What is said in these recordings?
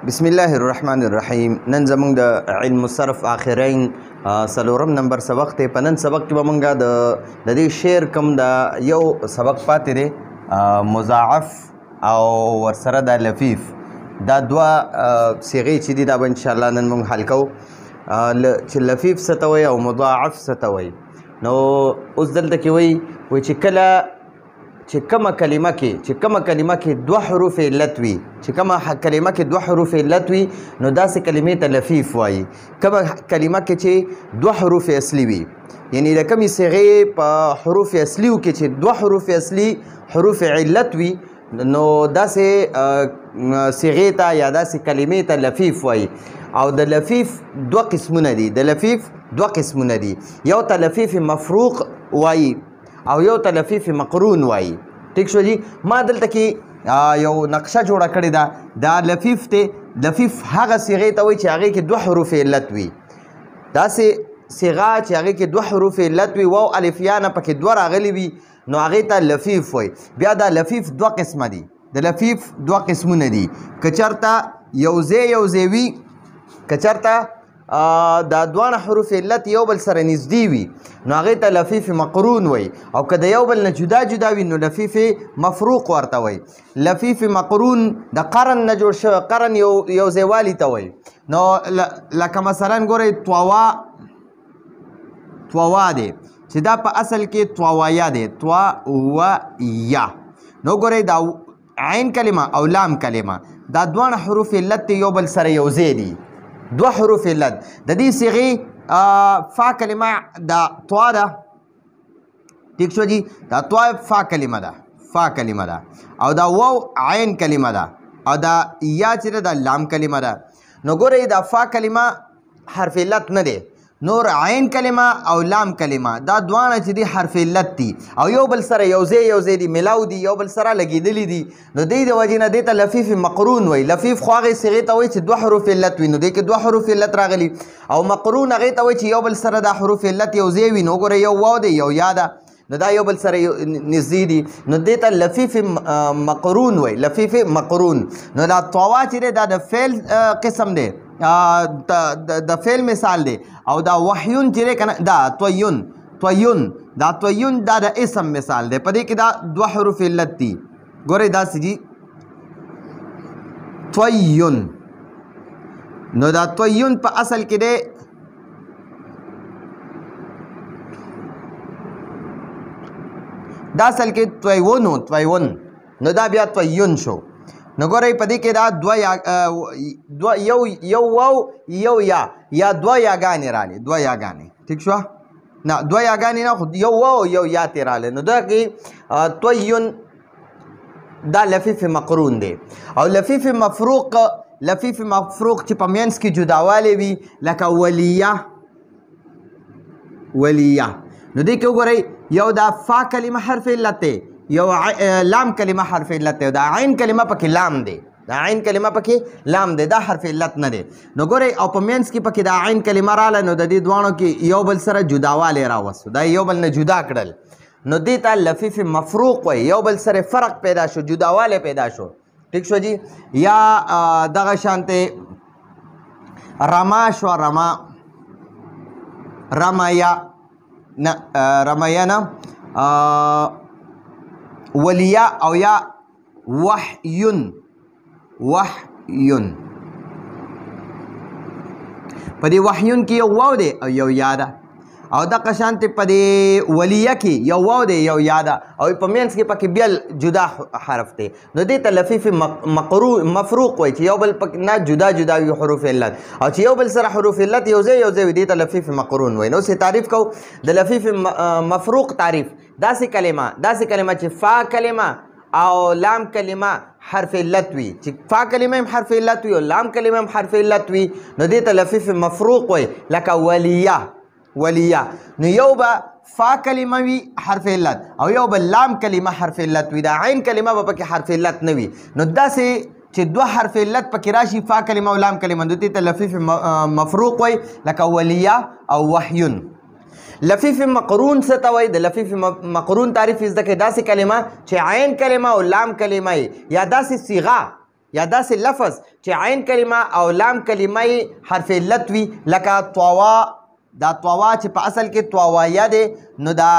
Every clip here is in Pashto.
بسم الله الرحمن الرحیم. نن زمونږ د علم الصرف آخرین څلورم نمبر سبق ته. په نن سبق کې به مونږ د دې شعر کوم د یو سبق پاتې دی، مضاعف او ورسره د لفیف. دا دوه صیغې چې دي دا به انشاءالله نن مونږ حل کوو، چې لفیف څه ته وایي او مضاعف څه ته وایي. نو اوس دلته کې وایي چې کله چې کومه کلمه کې دوه حروف علت وي، چې کومه کلمه کې دوه حروف علت وي نو داسې کلمې ته لفیف وایي. کومه کلمه کې چې دوه حروف اصلي وي، یعنی د کومې صیغې په حروف اصلیو کې چې دوه حروف اصلي حروف علت وي نو داسې صیغې ته یا داسې کلمې ته لفیف وایي. او د لفیف دوه قسمونه دي، یو ته لفیف مفروق وایي او یو ته لفیف مقرون وایي. ٹھیک شو جی. ما دلته کې یو نقشه جوړه کړې ده. دا لفیف هغه صیغې ته وایي چې هغې کې دوه حروف علت وي. داسې صیغه چې هغې کې دوه حروف علت وي، واو الف یا نه پکې دوه راغلي وي نو هغې ته لفیف وایي. بیا دا لفیف دوه قسمه دي، د لفیف دوه قسمونه دي. که چېرته یو ځای وي، که چېرته دا دوانه حروف علت یو بل سره نږدې وي نو هغې ته لفیف مقرون وایي، او که د یو بل نه جدا وي نو لفیف مفروق ورته وایي. لفیف مقرون د قرن نه جوړ شوی، قرن یو ځایوالي ته وایي. نو لکه مثلا ګورئ طواوا دی چې دا په اصل کې طوایا دی، طوایا. نو ګورئ دا عین کلمه او لام کلمه دا دوانه حروف علت دی یو بل سره یو ځای دي، دوه حروف علت. د دې صیغې فا کلمه دا طوا ده. ٹھیک شو جی. دا طوا فا کلمه ده او دا واو عین کلمه ده او دا یا چې ده دا لام کلمه ده. نو ګورئ دا فا کلمه حرف علت نه دی، نور عین کلمه او لام کلمه دا دواړه چې دي حرف علت دي او یو بل سره یو ځای دي، ملاو دي، یو بل سره لګېدلي دي. نو دې د وجې نه دې ته لفیف مقرون وایي. لفیف خو هغې صیغې ته وایي چې دوه حروف علت وي، نو دې کې دوه حروف علت راغلي. او مقرون هغې ته وایي چې یو بل سره دا حروف علت یو ځای وي. نو ګوره یو واو دی یو یا ده، نو دا یو بل سره نږدې دي، نو دې ته لفیف مقرون وایي، لفیف مقرون. نو دا طوا چې دی دا د فعل قسم دی، د فعل مثال دی. او دا وحیون چې دی که نه دا تویون دا د اسم مثال دی. په دې کې دا دوه حروف علت دي. ګورئ داسې جي تویون. نو دا تویون په اصل کې دی دا اصل کې تویون، نو دا بیا تویون شو. نو ګورئ په دې کې دا یو واو یو یا دوه یاګانې راغلې، دوه یاګانې. ٹھیک شوه؟ نه دوه یاګانې نه، خو یو واو یو یا ترې راغلی. نو دا کې تویون دا لفیف مقرون دی. او لفیف مفروق چې په منځ کې جداوالی وي لکه ولیه. نو دې کې وګورئ یو دا فا کلمه حرف علت دی، یو لام کلمه حرف علت دی، دا عین کلمه پکې لام دی، دا حرف علت نه دی. نو ګورئ او په منځ کې پکې دا عین کلمه راغله، نو د دې دواړو کې یو بل سره جداوالی راوستو، دا یو بل نه جدا کړل، نو دې ته لفیف مفروق وایي. یو بل سره فرق پیدا شو، جداوالی پیدا شو. ٹھیک شو جی. یا دغه شانتې رما شو، رمیا نه ولیا او یا وحیون. په دې وحیون کې یو واو دی او یو یا ده، او دغه شانتې په دې ولیه کې یو واو دی یو یا ده، او په منځ کې پکې بیا جدا حرف دی. نو دې ته لفیف مفروق وایي چې یو بل پکې نه جدا وي حروف علت، او چې یو بل سره حروف علت یو ځای وي دې ته لفیف مقرون وایي. نو اوس تعریف کوو د لفیف مفروق تعریف. داسې کلمه چې فا کلمه او لام کلمه حرف علت وي، چې فا کلمه هم حرف علت وي او لام کلمه هم حرف علت وي، نو دې ته لفیف مفروق وایي. لکه ولیه. نو یو به فا کلمه وي حرف علت او یو به لام کلمه حرف علت وي، دا عین کلمه به پکې حرف علت نه وي. نو داسې چې دوه حرف علت پکې راشي، فا کلمه او لام کلمه، نو دې ته لفیف مفروق وایي. لکه ولیه او وحیون. لفیف مقرون څه ته وایي؟ د لفیف مقرون تعریف زده کړئ. داسې کلمه چې عین کلمه او لام کلمه یا داسې صیغه یا داسې لفظ چې عین کلمه او لام کلمه حرف علت وي لکه طوا دا طوا چې په اصل کې طوایه دی نو دا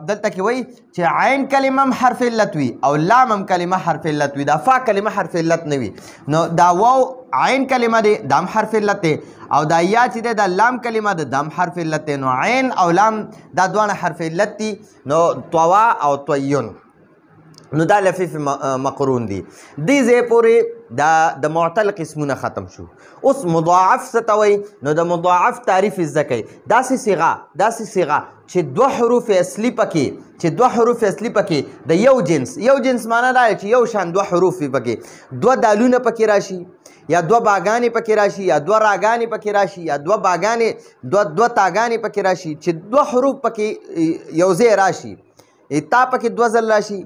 دلته کې وایي چې عین کلمه هم حرف علت وي او لام هم کلمه حرف علت وي دا فا کلمه حرف علت نه وي نو دا واو عین کلمه دی دا هم حرف علت دی او دا یا چې دی دا لام کلمه ده دا هم حرف علت دی نو عین او لام دا دواړه حرف علت دي نو طوا او طیون نو دا لفیف مقرون دي دې ځای پورې دا د معتل قسمونه ختم شو اوس مضاعف څه ته وایي نو د مضاعف تعریف زده کوي داسې صیغه چې دوه حروف اصلي پکې د یو جنس معنا دا چې یو شان دوه حروف وي پکې دوه دالونه پکې راشي یا دوه باګانې پکې راشي یا دوه راګانې پکې راشي یا دوه باګانې دوه تاګانې پکې راشي چې دوه حروف پکې یو ځای راشي تا پکې دوه ځل راشي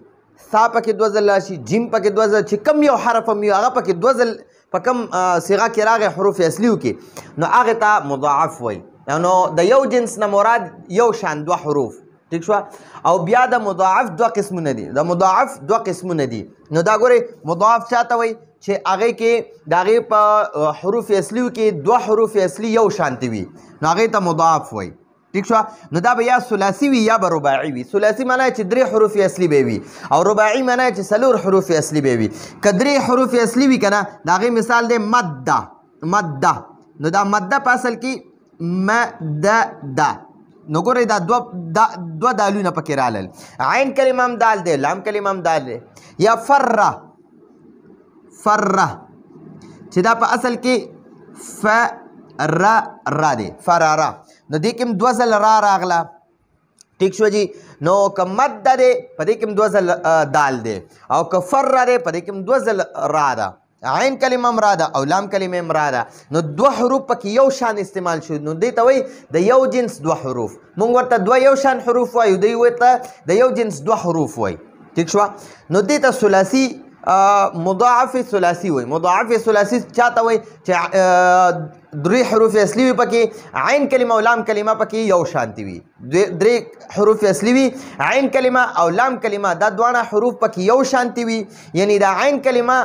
ثا پکې دوه ځل راشي جیم پکې دوه ځل چې کم یو حرف هم وي هغه پکې دوه ځل په کم صیغه کې راغی حروف اصلیو کې نو هغې ته مضاعف وایي نو د یو جنس نه مراد یو شان دوه حروف ٹھیک شو او بیا د مضاعف دوه قسمونه دي نو دا ګورئ مضاعف چاته وایي چې هغې کې د هغې په حروف اصلیو کې دوه حروف اصلي یو شانتې وي نو هغې ته مضاعف وایي ٹھیک شو نو دا به یا ثلاثي وي یا به رباعي وي ثلاثي معنا چې 3 حروف اصلي به وي او رباعي معنا چې 4 حروف اصلي به وي که 3 حروف اصلي وي که نه د هغې مثال دی مده نو دا مده په اصل کې مدده نو ګورئ دا دوه دالونه پکې رالل عین کلمه هم دال دی لام کلمه هم دال دی یا فره چې دا په اصل کې را دی فراره نو دې کې هم دوه ځل را راغله ٹھیک شو جی نو که مده دی په دې کې هم دوه ځل دال دی او که فره دی په دې کې هم دوه ځل را ده عین کلمه هم را ده او لام کلمه هم را ده نو دوه حروف پکې یو شان استعمال شو نو دې ته وایي د یو جنس دوه حروف مونږ ورته دوه یو شان حروف وایو دوی ورته د یو جنس دوه حروف وایي ٹھیک شو نو دې ته ثلاثي مضاعف ثلاثي وي مضاعف ثلاثي چاته وي چې 3 حروف اصلي وي پکې عین کلمه او لام کلمه پکې یو شانتي وي 3 حروف اصلي وي عین کلمه او لام کلمه دا دواړه حروف پکې یو شانتي وي یعنی دا عین کلمه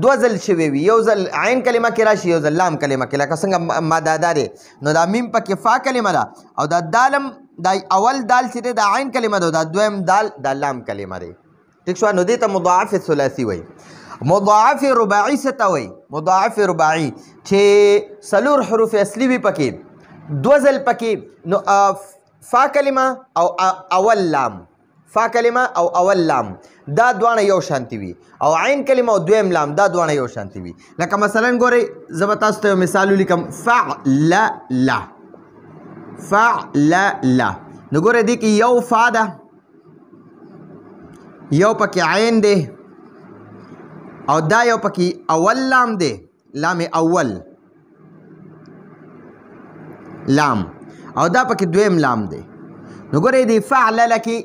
دوه ځل شوی وي یو ځل عین کلمه کې راشي یو ځل لام کلمه کې لکه څنګه مداده دی نو دا میم پکې فا کلمه ده او دا دالم دا اول دال چې دی دا عین کلمه ده دا دویم دال دا لام کلمه دی ٹھیک شو نو دې ته مضاعف ثلاثي وایي مضاعف رباعي څه ته وایي مضاعف رباعي چې 4 حروف اصلي وي پکې دوه ځل پکې نو فا کلمه او اول لام فا کلمه او اول لام دا دواړه یو شانتي وي او عین کلمه او دویم لام دا دواړه یو شانتي وي لکه مثلا ګورئ زه به تاسو ته یو مثال ولیکم فعلل نو ګورئ دې کې یو فا ده یو پکې عین دی او دا یو پکې اول لام دی لام اول لام او دا پکې دویم لام دی نو ګورئ دې فعلل کې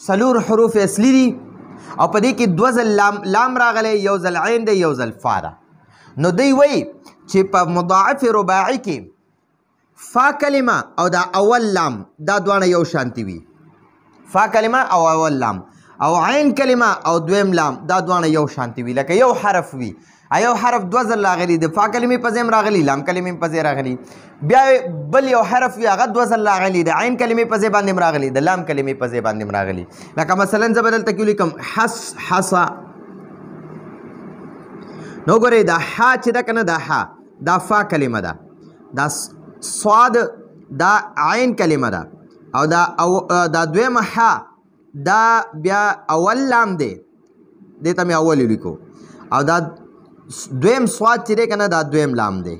4 حروف اصلي دي او په دې کې دوه ځل لام راغلی یو ځل عین دی یو ځل فا ده نو دوی وایي چې په مضاعف رباعي کې فا کلمه او دا اول لام دا دواړه یو شانتي وي فا کلمه او اول لام او عین کلمه او دویم لام دا دواړه یو شانتي وي لکه یو حرف وي یو حرف دوه ځل راغلی د فا کلمې په ځای هم راغلی لام کلمې په ځای راغلی بیا بل یو حرف وي هغه دوه ځل راغلی د عین کلمې په ځای باندې هم راغلی د لام کلمې په ځای باندې هم راغلی لکه مثلا زه به دلته کې ولیکم حصا نو ګورئ دا ح چې ده که نه دا ح دا فا کلمه ده دا صاد دا عین کلمه ده او دا دویمه ح دا بیا اول لام دی دې ته مې اول ولیکو او دا دویم سواد چې دی که نه دا دویم لام دی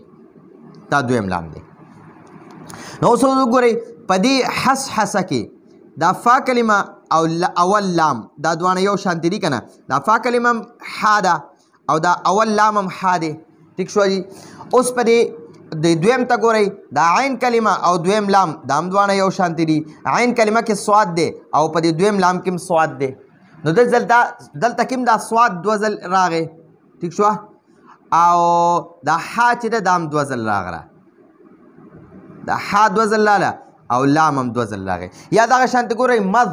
نو اوس وګورئ په دې حسحسه کې دا فا کلمه او اول لام دا دواړه یو شانتي دي که نه دا فا کلمه هم ح ده او دا اول لام هم ح دی ټیک شو جي اوس په دې د دویم ته ګورئ دا عین کلمه او دویم لام دا هم دواړه یو شانتي دي عین کلمه کې سواد دی او په دې دویم لام کې هم سواد دی نو دلته کې هم دا سواد دوه ځل راغی ټیک شوه او دا ح چې ده دا هم دوه ځل راغله دا ح دوه ځل راغله او لام هم دوه ځل راغی یا دغه شانتي ګورئ مض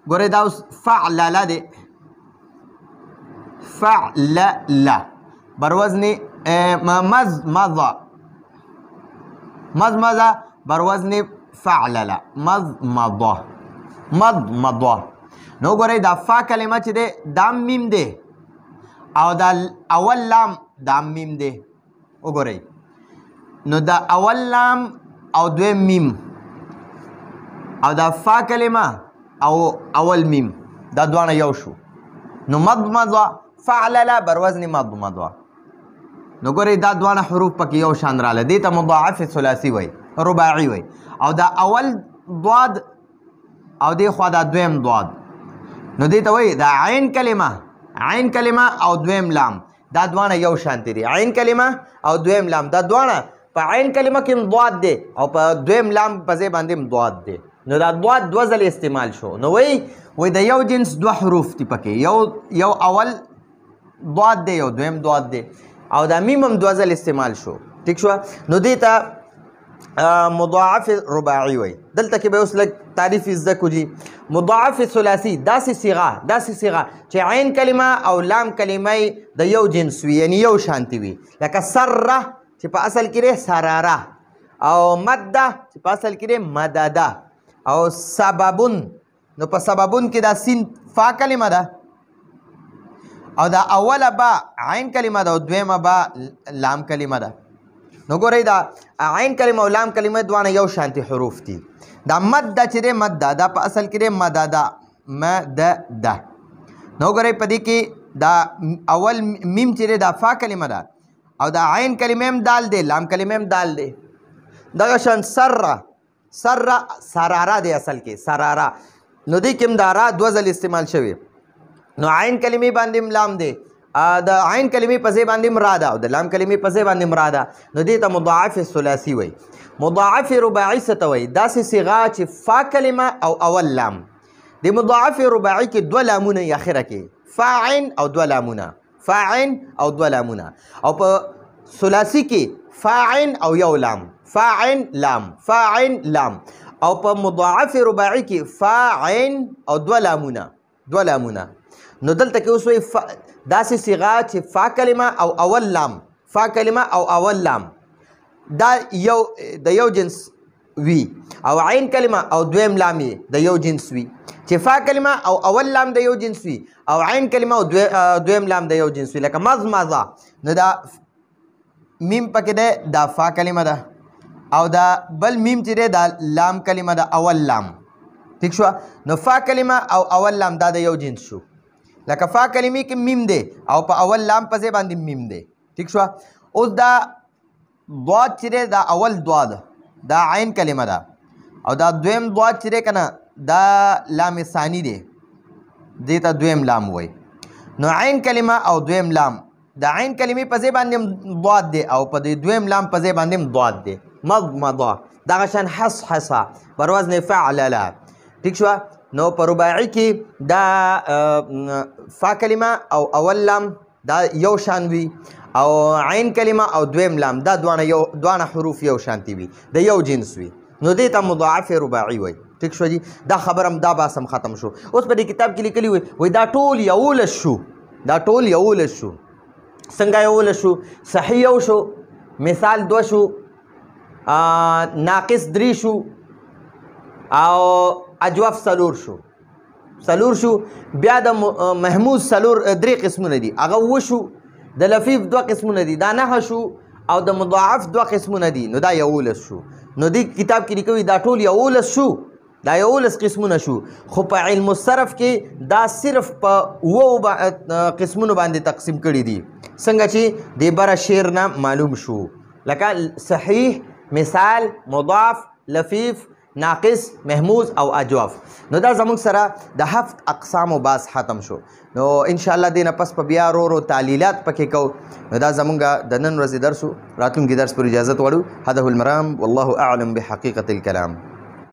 ګورئ دا اوس فعلله دی فعلل بر وزن مضمض مضمض بر وزن فعلل مضمض مضمض نو ګورئ دا فا کلمه چې دی دا میم دی او دا اول لام دا میم دی وګورئ نو دا اول لام او دویم میم او دا فا کلمه او اول میم دا دوانه یو شو نو مضمض فعلل بر وزن مضمض نو ګورئ دا دوانه حروف پکې یو شان راله دې ته مضاعف ثلاثي وای رباعي وای او دا اول ضاد او دې خوا دا دویم ضاد نو دې ته وای دا عین کلمه او دویم لام دا دوانه یو شانتی دي عین کلمه او دویم لام دا دوانه په عین کلمه کې ضاد دی او په دویم لام په ځای باندې ضاد دی نو دا ضاد دوه ځله استعمال شو نو وای د یو جنس دوه حروف دي پکې یو اول ضاد دی یو دویم ضاد دی او دا میم هم دوه ځله استعمال شو ٹھیک شو نو دې ته مضاعف رباعي وای دلته کې به اوس لږ تعریف زده کو جی مضاعف ثلاثي داسې صيغه چې عین کلمه او لام کلمه د یو جنس وي یعنی یو شانتی وي لکه سره چې په اصل کې سراره او مده چې په اصل کې مدده او سببون نو په سببون کې دا سین فا کلمه ده او دا اوله با عین کلمه ده او دویمه با لام کلمه ده نو ګورئ دا عین کلمه او لام کلمه دوانه یو شانتی حروف دي دا مده چې دی مده دا په اصل کې مدده مدده نو ګورئ په دې کې دا اول میم چې دی دا فا کلمه ده او دا عین کلمه هم دال دی لام کلمه هم دال دی دغه شان سراره دی اصل کې سراره نو دې کې هم دا را دوه ځل استعمال شوی نو عین کلمې باندې لام دی د عین کلمې په ځای باندې را ده او د لام کلمې په ځای باندې را ده نو دې ته مضاعف ثلاثي وایي مضاعف رباعي څه ته وایي داسې صیغه چې فا کلمه او اول لام د مضاعف رباعي کې دوه لامونه یې اخره کې فاعن او دوه لامونه فاعن او دوه لامونه او په ثلاثي کې فاعن او یو لام فاعن لام فاعن لام او په مضاعف رباعي کې فاعن او دوه لامونه نو دلته کې اوس وایي داسې صیغه چې فا کلمه او اول لام فا کلمه او اول لام دا د یو جنس وي او عین کلمه او دویم لام د یو جنس وي چې فا کلمه او اول لام د یو جنس وي او عین کلمه او دویم لام د یو جنس وي لکه مضمضه نو دا میم پکې ده دا فا کلمه ده او دا بل میم چې ده دا لام کلمه ده اول لام ٹھیک شو نو فا کلمه او اول لام دا د یو جنس شو لکه فا کلمې کې میم دی او په اول لام په ځای باندې میم دی ٹھیک شو اوس دا ضاد چې دی دا اول ضاد دا عین کلمه ده او دا دویم ضاد چې دی که نه دا لام ثانی دی دې ته دویم لام وایي نو عین کلمه او دویم لام دا عین کلمې په ځای باندې ضاد دی او په دې دویم لام په ځای باندې ضاد دی مضمضه دغه شان حصحصه بر وزن فعلل ٹھیک شو نو په رباعي کې دا فا کلمه او اول لام دا یو شان وي او عین کلمه او دویم لام دا دوانه حروف یو شانتی وي د یو جنس وي نو دې ته مضاعف رباعي وایي ٹھیک شو جی دا خبرم دا باسم ختم شو اوس په دې کتاب کې لیکلي وي دا ټول یولس شو څنګه یولس شو صحیح یو شو مثال دو شو ناقص درې شو او اجوف سلور شو بیا د محمود سلور درې قسمونه دي هغه وشو د لفیف دوه قسمونه دي دا 9 شو او د مضاعف دوه قسمونه دي نو دا یولس شو نو دې کتاب کې لیکوي دا ټول یولس شو دا یولس قسمونه شو خو په علم الصرف کې دا صرف په قسمونو باندې تقسیم کړي دي څنګه چې د بره شعر نه معلوم شو لکه صحیح مثال مضاف لفیف ناقص محموز او اجواف نو دا زموږ سره د 7 اقسام و باس ختم شو نو ان شاء الله دینه پس په بیا ورو تعلیلات پکې کو نو دا زموږ د نن ورځې درس راتلونکي درس پر اجازه غواړو هذا هو المرام والله اعلم بحقيقه الكلام